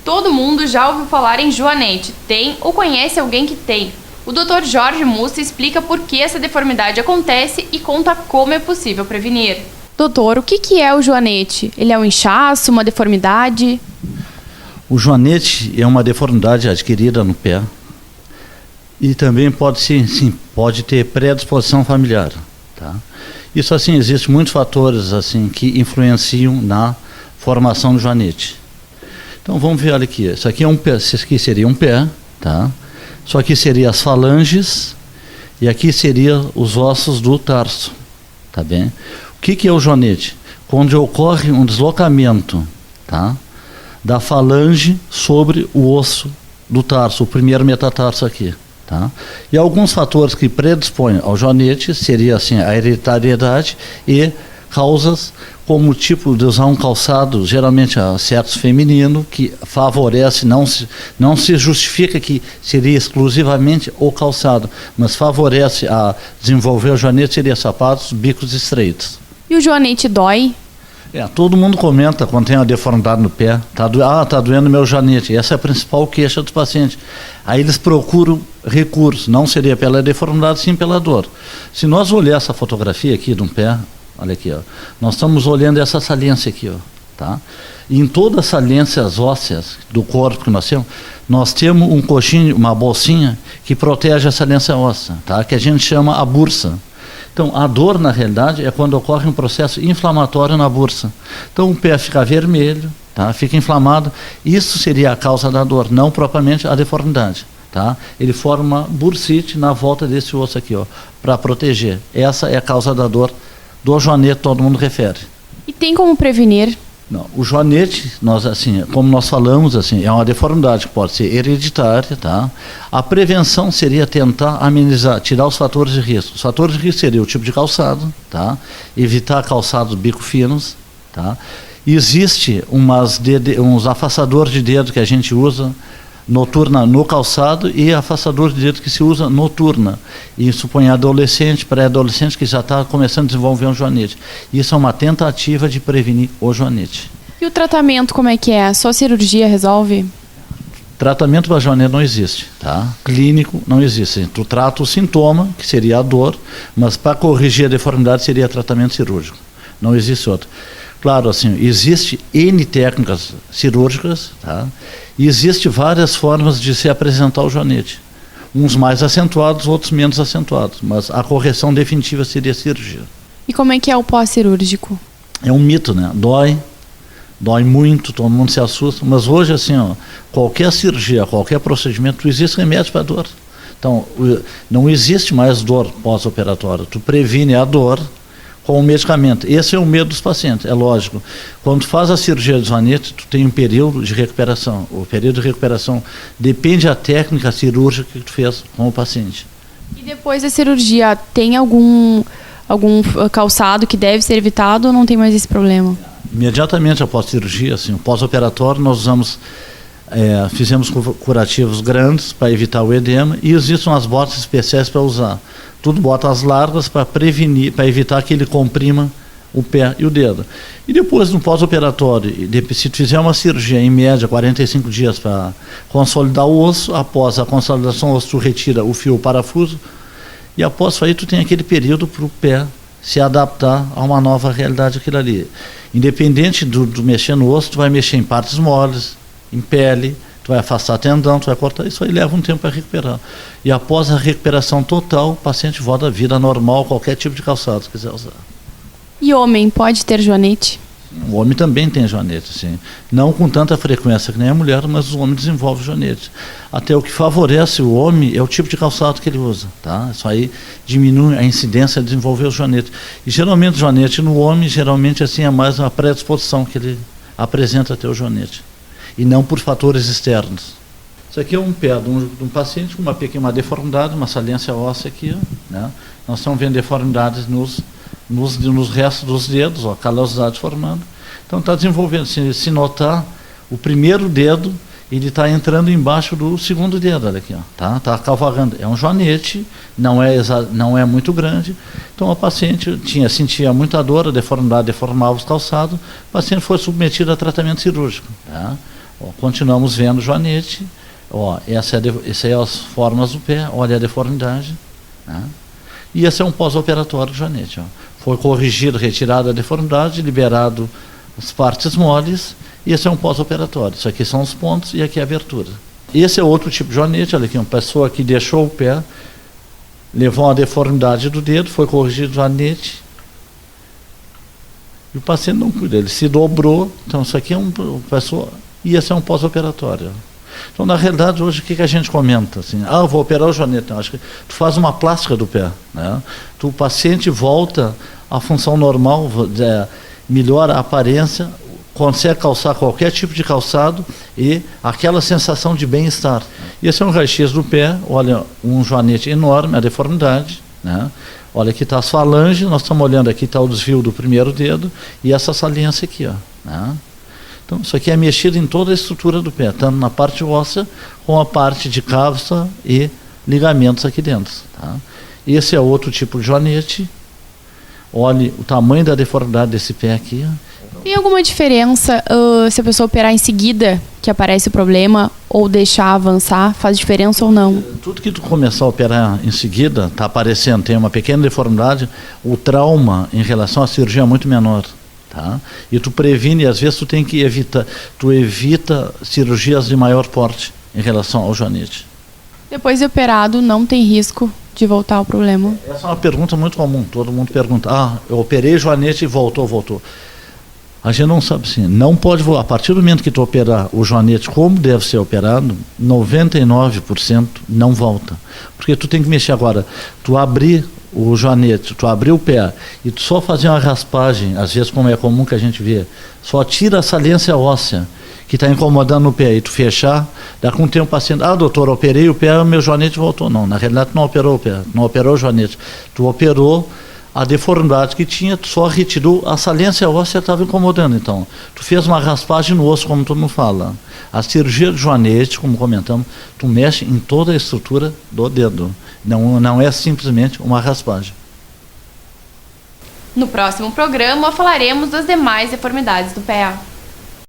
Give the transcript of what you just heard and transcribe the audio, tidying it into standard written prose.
Todo mundo já ouviu falar em joanete, tem ou conhece alguém que tem. O Dr. Jorge Mussa explica por que essa deformidade acontece e conta como é possível prevenir. Doutor, o que é o joanete? Ele é um inchaço, uma deformidade? O joanete é uma deformidade adquirida no pé e também pode ter predisposição familiar, tá? Isso assim, existem muitos fatores assim que influenciam na formação do joanete. Então vamos ver aqui, isso aqui é um pé, isso aqui seria um pé, tá? Só aqui seria as falanges e aqui seria os ossos do tarso, tá bem? O que é o joanete? Quando ocorre um deslocamento, tá, da falange sobre o osso do tarso, o primeiro metatarso aqui, tá? E alguns fatores que predispõem ao joanete seria assim a hereditariedade e causas como o tipo de usar um calçado, geralmente a sexo feminino, que favorece, não se justifica que seria exclusivamente o calçado, mas favorece a desenvolver o joanete, seria sapatos, bicos estreitos. E o joanete dói? Todo mundo comenta quando tem uma deformidade no pé, tá doendo meu joanete, essa é a principal queixa dos pacientes. Aí eles procuram recurso, não seria pela deformidade, sim pela dor. Se nós olhar essa fotografia aqui de um pé, olha aqui, ó, nós estamos olhando essa saliência aqui, ó, tá? E em todas as saliências ósseas do corpo que nós temos um coxinho, uma bolsinha que protege a saliência óssea, tá? Que a gente chama a bursa. Então, a dor, na realidade, é quando ocorre um processo inflamatório na bursa. Então, o pé fica vermelho, tá? Fica inflamado. Isso seria a causa da dor, não propriamente a deformidade, tá? Ele forma uma bursite na volta desse osso aqui, ó, para proteger. Essa é a causa da dor do joanete, todo mundo refere. E tem como prevenir? Não, o joanete, como nós falamos, é uma deformidade que pode ser hereditária, tá? A prevenção seria tentar amenizar, tirar os fatores de risco. Os fatores de risco seriam o tipo de calçado, tá? Evitar calçados bico finos, tá? Existe uns afastadores de dedo que a gente usa noturna no calçado e afastador de dedo que se usa noturna. Isso põe adolescente, pré-adolescente que já está começando a desenvolver um joanete. Isso é uma tentativa de prevenir o joanete. E o tratamento como é que é? Só cirurgia resolve? Tratamento para joanete não existe, tá? Clínico não existe. Tu trata o sintoma, que seria a dor, mas para corrigir a deformidade seria tratamento cirúrgico. Não existe outro. Claro, existe N técnicas cirúrgicas, tá? E existe várias formas de se apresentar o joanete. Uns mais acentuados, outros menos acentuados, mas a correção definitiva seria a cirurgia. E como é que é o pós-cirúrgico? É um mito, né? Dói muito, todo mundo se assusta, mas hoje, qualquer cirurgia, qualquer procedimento, existe remédio para dor. Então, não existe mais dor pós-operatória. Tu previne a dor com o medicamento. Esse é o medo dos pacientes, é lógico. Quando tu faz a cirurgia de joanete, tu tem um período de recuperação. O período de recuperação depende da técnica cirúrgica que tu fez com o paciente. E depois da cirurgia, tem algum calçado que deve ser evitado ou não tem mais esse problema? Imediatamente após a cirurgia, o pós-operatório, nós fizemos curativos grandes para evitar o edema e existem umas botas especiais para usar. Tudo botas largas para prevenir, para evitar que ele comprima o pé e o dedo. E depois, no pós-operatório, se tu fizer uma cirurgia, em média, 45 dias para consolidar o osso, após a consolidação do osso, tu retira o fio, o parafuso, e após isso aí tu tem aquele período para o pé se adaptar a uma nova realidade, aquilo ali. Independente do mexer no osso, tu vai mexer em partes moles, em pele, tu vai afastar tendão, tu vai cortar, isso aí leva um tempo para recuperar. E após a recuperação total, o paciente volta à vida normal, qualquer tipo de calçado que quiser usar. E homem pode ter joanete? O homem também tem joanete, sim. Não com tanta frequência que nem a mulher, mas o homem desenvolve joanete. Até o que favorece o homem é o tipo de calçado que ele usa, tá? Isso aí diminui a incidência de desenvolver o joanete. E geralmente o joanete no homem, é mais uma predisposição que ele apresenta até o joanete. E não por fatores externos. Isso aqui é um pé de um paciente com uma deformidade, uma saliência óssea aqui, né? Nós estamos vendo deformidades nos restos dos dedos, ó, calosidade formando. Então está desenvolvendo, se notar, o primeiro dedo, ele está entrando embaixo do segundo dedo, olha aqui, ó, tá cavalgando. É um joanete, não é muito grande. Então a paciente sentia muita dor, a deformidade deformava os calçados, o paciente foi submetido a tratamento cirúrgico, tá? Ó, continuamos vendo o joanete. Ó, essa é as formas do pé, olha a deformidade. Né? E esse é um pós-operatório do joanete. Ó. Foi corrigido, retirada a deformidade, liberado as partes moles, e esse é um pós-operatório. Isso aqui são os pontos e aqui é a abertura. Esse é outro tipo de joanete, olha aqui, uma pessoa que deixou o pé, levou uma deformidade do dedo, foi corrigido o joanete, e o paciente não cuida, ele se dobrou, então isso aqui é pessoa, e esse é um pós-operatório. Então, na realidade, hoje, o que a gente comenta? Assim, eu vou operar o joanete. Não, acho que tu faz uma plástica do pé. Né? O paciente volta à função normal, melhora a aparência, consegue calçar qualquer tipo de calçado e aquela sensação de bem-estar. Esse é um raio-x do pé, olha, um joanete enorme, a deformidade. Né? Olha, aqui está as falanges, nós estamos olhando, aqui está o desvio do primeiro dedo e essa saliência aqui. Ó, né? Então, isso aqui é mexido em toda a estrutura do pé, tanto na parte óssea, como a parte de cápsula e ligamentos aqui dentro. Tá? Esse é outro tipo de joanete. Olhe o tamanho da deformidade desse pé aqui. Tem alguma diferença se a pessoa operar em seguida que aparece o problema ou deixar avançar? Faz diferença ou não? Tudo que tu começar a operar em seguida, está aparecendo, tem uma pequena deformidade, o trauma em relação à cirurgia é muito menor. Tá? E tu previne, às vezes tu tem que evitar, tu evita cirurgias de maior porte em relação ao joanete. Depois de operado, não tem risco de voltar ao problema? Essa é uma pergunta muito comum, todo mundo pergunta, eu operei o joanete e voltou. A gente não sabe assim, não pode voar. A partir do momento que tu operar o joanete como deve ser operado, 99% não volta. Porque tu tem que mexer agora, tu abrir o joanete, tu abrir o pé e tu só fazer uma raspagem, às vezes como é comum que a gente vê, só tira a saliência óssea que está incomodando o pé e tu fechar, dá com o tempo o paciente, doutor, operei o pé, meu joanete voltou. Não, na realidade tu não operou o pé, não operou o joanete, tu operou a deformidade que tinha, tu só retirou, a saliência óssea estava incomodando, então tu fez uma raspagem no osso, como todo mundo fala. A cirurgia do joanete, como comentamos, tu mexe em toda a estrutura do dedo. Não é simplesmente uma raspagem. No próximo programa falaremos das demais deformidades do pé.